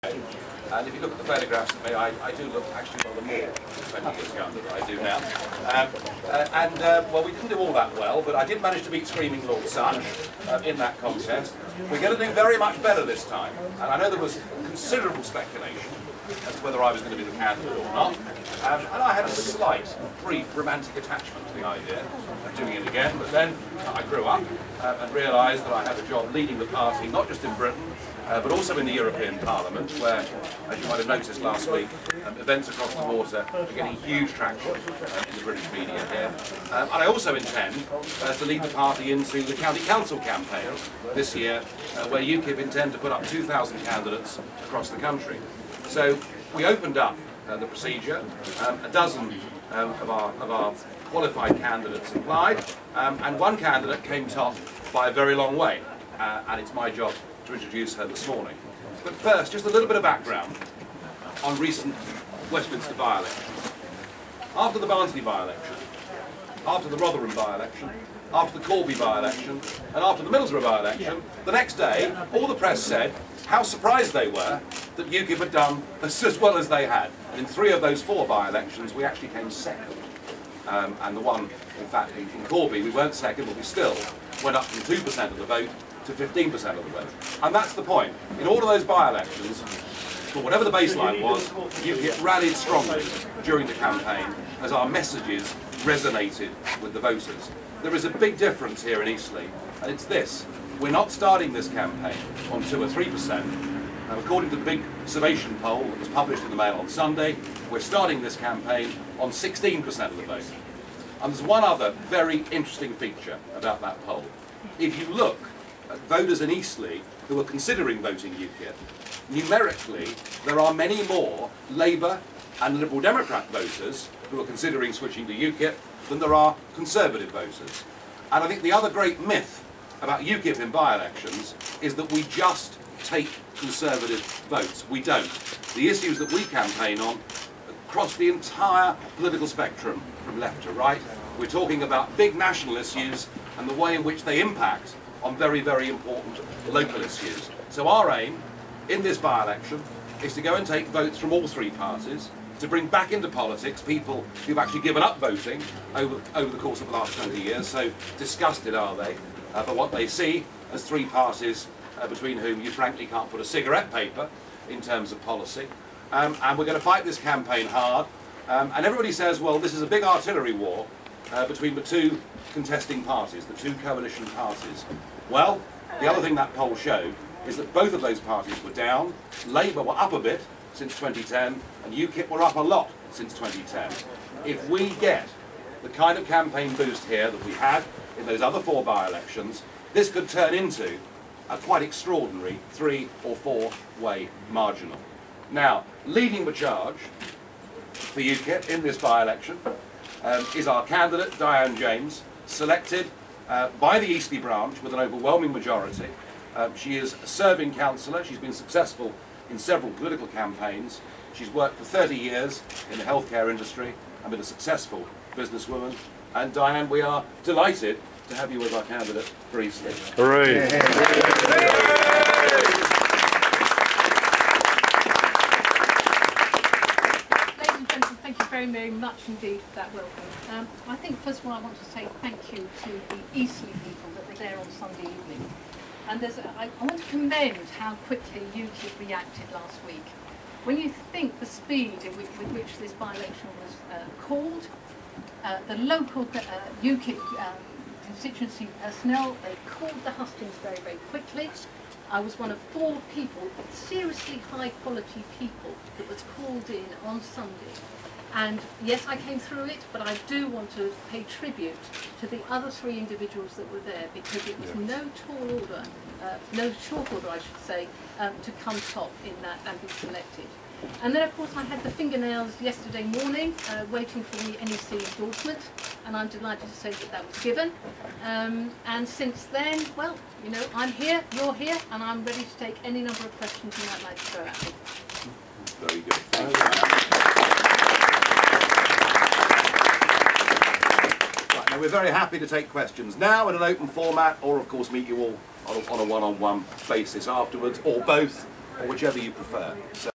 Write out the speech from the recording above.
And if you look at the photographs of me, I do look actually rather more than 20 years younger than I do now. Well, we didn't do all that well, but I did manage to beat Screaming Lord Sutch in that contest. We're going to do very much better this time. And I know there was considerable speculation as to whether I was going to be the candidate or not. And I had a slight, brief romantic attachment to the idea of doing it again. But then I grew up and realised that I had a job leading the party, not just in Britain, but also in the European Parliament, where, as you might have noticed last week, events across the water are getting huge traction in the British media here. And I also intend to lead the party into the County Council campaign this year, where UKIP intend to put up 2,000 candidates across the country. So we opened up the procedure, a dozen of our qualified candidates applied, and one candidate came top by a very long way, and it's my job to introduce her this morning. But first, just a little bit of background on recent Westminster by-elections. After the Barnsley by-election, after the Rotherham by-election, after the Corby by-election, and after the Middlesbrough by-election, the next day, all the press said how surprised they were that UKIP had done as well as they had. And in 3 of those 4 by-elections, we actually came second. And the one, in fact, in Corby, we weren't second, but we still went up from 2% of the vote to 15% of the vote. And that's the point. In all of those by-elections, for whatever the baseline was, UKIP rallied strongly during the campaign as our messages resonated with the voters. There is a big difference here in Eastleigh, and it's this. We're not starting this campaign on 2 or 3%. According to the big Survation poll that was published in the Mail on Sunday, we're starting this campaign on 16% of the vote. And there's one other very interesting feature about that poll. If you look at voters in Eastleigh who are considering voting UKIP, numerically there are many more Labour and Liberal Democrat voters who are considering switching to UKIP than there are Conservative voters. And I think the other great myth about UKIP in by-elections is that we just take Conservative votes. We don't. The issues that we campaign on across the entire political spectrum from left to right. We're talking about big national issues and the way in which they impact on very, very important local issues. So our aim in this by-election is to go and take votes from all 3 parties, to bring back into politics people who've actually given up voting over the course of the last 20 years, so disgusted are they by what they see as 3 parties between whom you frankly can't put a cigarette paper in terms of policy. And we're going to fight this campaign hard. And everybody says, well, this is a big artillery war between the 2 contesting parties, the 2 coalition parties. Well, the other thing that poll showed is that both of those parties were down. Labour were up a bit since 2010, and UKIP were up a lot since 2010. If we get the kind of campaign boost here that we had in those other 4 by-elections, this could turn into a quite extraordinary 3- or 4-way marginal. Now, leading the charge for UKIP in this by-election is our candidate, Diane James, selected by the Eastleigh branch with an overwhelming majority. She is a serving councillor. She's been successful in several political campaigns. She's worked for 30 years in the healthcare industry and been a successful businesswoman. And Diane, we are delighted to have you as our candidate for Eastleigh. Hooray! Ladies and gentlemen, thank you very, very much indeed for that welcome. I think first of all I want to say thank you to the Eastleigh people that were there on Sunday evening. And I want to commend how quickly UKIP reacted last week. When you think the speed with which this by-election was called, the local UKIP constituency personnel, they called the hustings very, very quickly. I was one of 4 people, seriously high-quality people, that was called in on Sunday. And yes, I came through it, but I do want to pay tribute to the other 3 individuals that were there, because it was no short order, I should say, to come top in that and be selected. And then, of course, I had the fingernails yesterday morning, waiting for the NEC endorsement, and I'm delighted to say that that was given. And since then, well, you know, I'm here, you're here, and I'm ready to take any number of questions you might like to throw at me. Very good. Thank you. Right, now we're very happy to take questions now in an open format, or of course meet you all on a one-on-one basis afterwards, or both. or whichever you prefer. So